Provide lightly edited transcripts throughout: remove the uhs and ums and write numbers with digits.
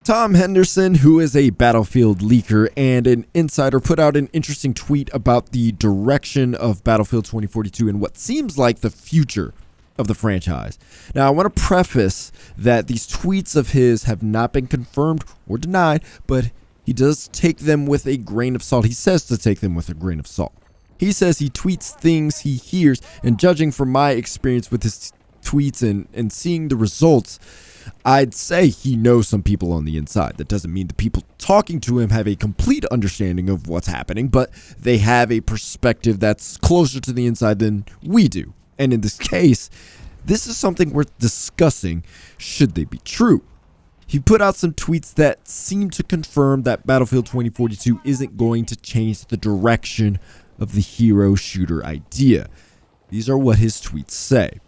Tom Henderson, who is a Battlefield leaker and an insider, put out an interesting tweet about the direction of Battlefield 2042 and what seems like the future of the franchise. Now, I want to preface that these tweets of his have not been confirmed or denied, but he does take them with a grain of salt. He says to take them with a grain of salt. He says he tweets things he hears, and judging from my experience with his tweets and seeing the results, I'd say he knows some people on the inside. That doesn't mean the people talking to him have a complete understanding of what's happening, but they have a perspective that's closer to the inside than we do. And in this case, this is something worth discussing should they be true. He put out some tweets that seem to confirm that Battlefield 2042 isn't going to change the direction of the hero shooter idea. These are what his tweets say.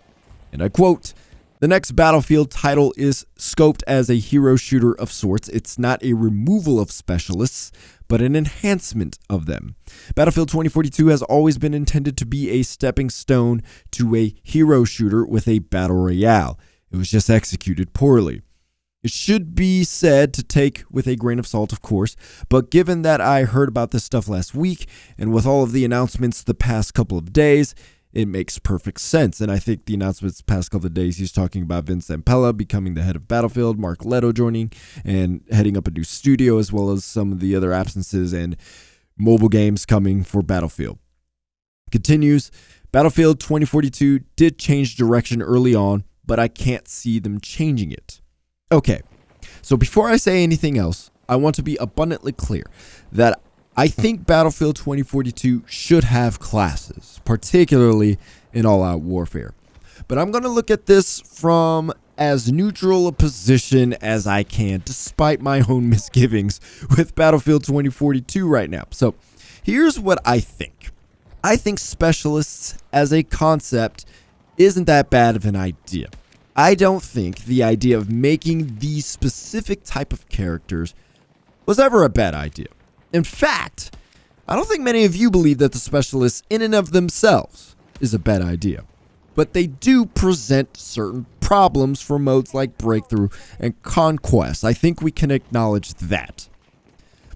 And I quote, "The next Battlefield title is scoped as a hero shooter of sorts. It's not a removal of specialists, but an enhancement of them. Battlefield 2042 has always been intended to be a stepping stone to a hero shooter with a battle royale. It was just executed poorly. It should be said to take with a grain of salt, of course, but given that I heard about this stuff last week, and with all of the announcements the past couple of days, it makes perfect sense." And I think the announcements the past couple of days, he's talking about Vince Zampella becoming the head of Battlefield, Mark Leto joining and heading up a new studio, as well as some of the other absences and mobile games coming for Battlefield. Continues, "Battlefield 2042 did change direction early on, but I can't see them changing it." Okay, so before I say anything else, I want to be abundantly clear that I think Battlefield 2042 should have classes, particularly in all-out warfare. But I'm going to look at this from as neutral a position as I can, despite my own misgivings with Battlefield 2042 right now. So here's what I think. I think specialists as a concept isn't that bad of an idea. I don't think the idea of making these specific type of characters was ever a bad idea. In fact, I don't think many of you believe that the specialists in and of themselves is a bad idea. But they do present certain problems for modes like Breakthrough and Conquest. I think we can acknowledge that.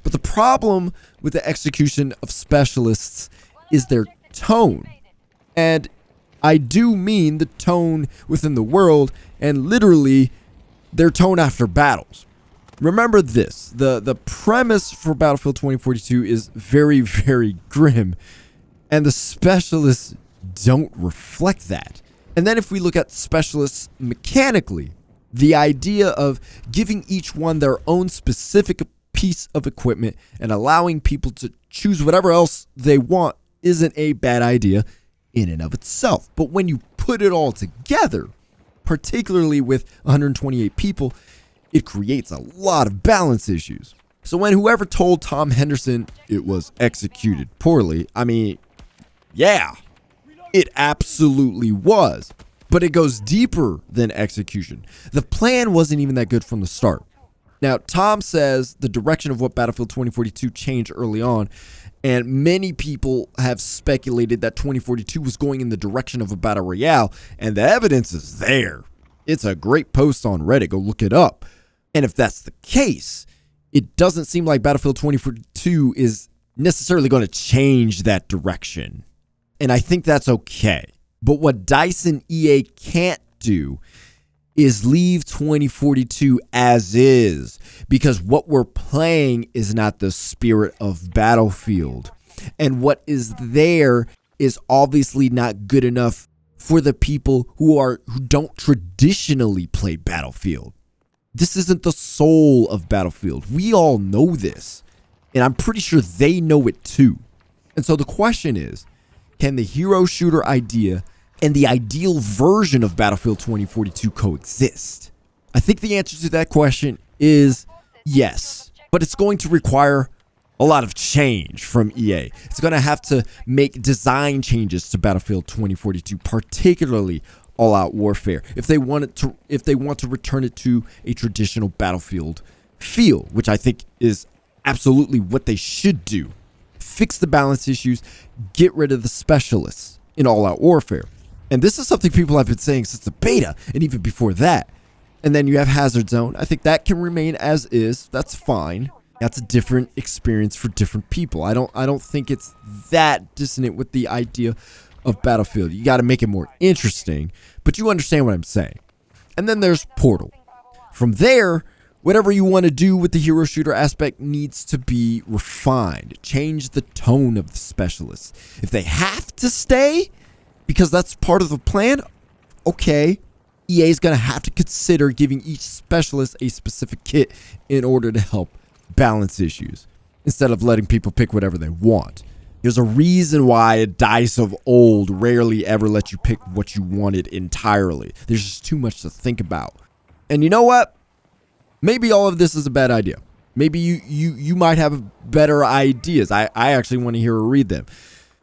But the problem with the execution of specialists is their tone. And I do mean the tone within the world and literally their tone after battles. Remember this, the premise for Battlefield 2042 is very, very grim, and the specialists don't reflect that. And then if we look at specialists mechanically, the idea of giving each one their own specific piece of equipment and allowing people to choose whatever else they want isn't a bad idea in and of itself. But when you put it all together, particularly with 128 people, it creates a lot of balance issues. So when whoever told Tom Henderson it was executed poorly, I mean, yeah, it absolutely was. But it goes deeper than execution. The plan wasn't even that good from the start. Now, Tom says the direction of what Battlefield 2042 changed early on, and many people have speculated that 2042 was going in the direction of a battle royale, and the evidence is there. It's a great post on Reddit. Go look it up. And if that's the case, it doesn't seem like Battlefield 2042 is necessarily going to change that direction. And I think that's okay. But what DICE and EA can't do is leave 2042 as is, because what we're playing is not the spirit of Battlefield. And what is there is obviously not good enough for the people who don't traditionally play Battlefield. This isn't the soul of Battlefield. We all know this, and I'm pretty sure they know it too. And so the question is, can the hero shooter idea and the ideal version of Battlefield 2042 coexist? I think the answer to that question is yes, but it's going to require a lot of change from EA. It's going to have to make design changes to Battlefield 2042, particularly all-out warfare, if they want to return it to a traditional Battlefield feel, which I think is absolutely what they should do. Fix the balance issues, get rid of the specialists in all-out warfare. And this is something people have been saying since the beta, and even before that. And then you have Hazard Zone. I think that can remain as is. That's fine. That's a different experience for different people. I don't think it's that dissonant with the idea of Battlefield. You got to make it more interesting, but you understand what I'm saying. And then there's Portal. From there, whatever you want to do with the hero shooter aspect needs to be refined. Change the tone of the specialists. If they have to stay, because that's part of the plan, okay. EA is going to have to consider giving each specialist a specific kit in order to help balance issues, instead of letting people pick whatever they want. There's a reason why DICE of old rarely ever let you pick what you wanted entirely. There's just too much to think about. And you know what? Maybe all of this is a bad idea. Maybe you might have better ideas. I actually want to hear or read them.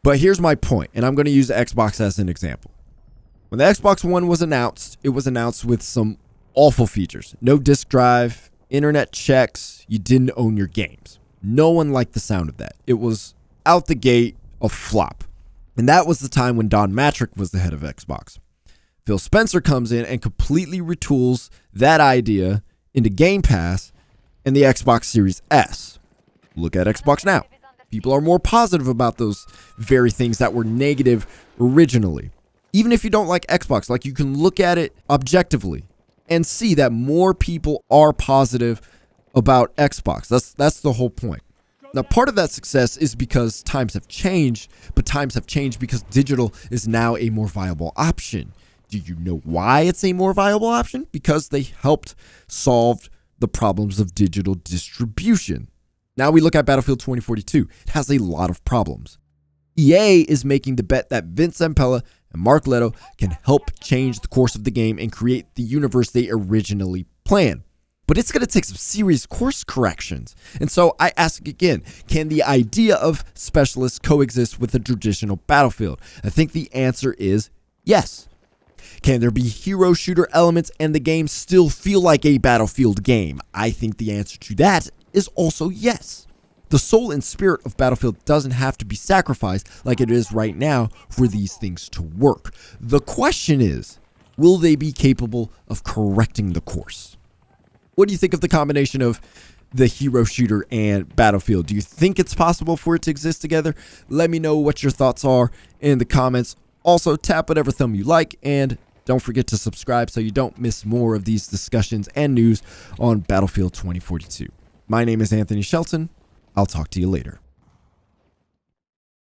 But here's my point, and I'm going to use the Xbox as an example. When the Xbox One was announced, it was announced with some awful features. No disk drive, internet checks, you didn't own your games. No one liked the sound of that. It was out the gate a flop. And that was the time when Don Matrick was the head of Xbox. Phil Spencer comes in and completely retools that idea into Game Pass and the Xbox Series S. Look at Xbox now. People are more positive about those very things that were negative originally. Even if you don't like Xbox, like, you can look at it objectively and see that more people are positive about Xbox. That's the whole point. Now, part of that success is because times have changed, but times have changed because digital is now a more viable option. Do you know why it's a more viable option? Because they helped solve the problems of digital distribution. Now we look at Battlefield 2042. It has a lot of problems. EA is making the bet that Vince Zampella and Mark Leto can help change the course of the game and create the universe they originally planned. But it's going to take some serious course corrections. And so I ask again, can the idea of specialists coexist with the traditional Battlefield? I think the answer is yes. Can there be hero shooter elements and the game still feel like a Battlefield game? I think the answer to that is also yes. The soul and spirit of Battlefield doesn't have to be sacrificed like it is right now for these things to work. The question is, will they be capable of correcting the course? What do you think of the combination of the hero shooter and Battlefield? Do you think it's possible for it to exist together? Let me know what your thoughts are in the comments. Also, tap whatever thumb you like, and don't forget to subscribe so you don't miss more of these discussions and news on Battlefield 2042. My name is Anthony Shelton. I'll talk to you later.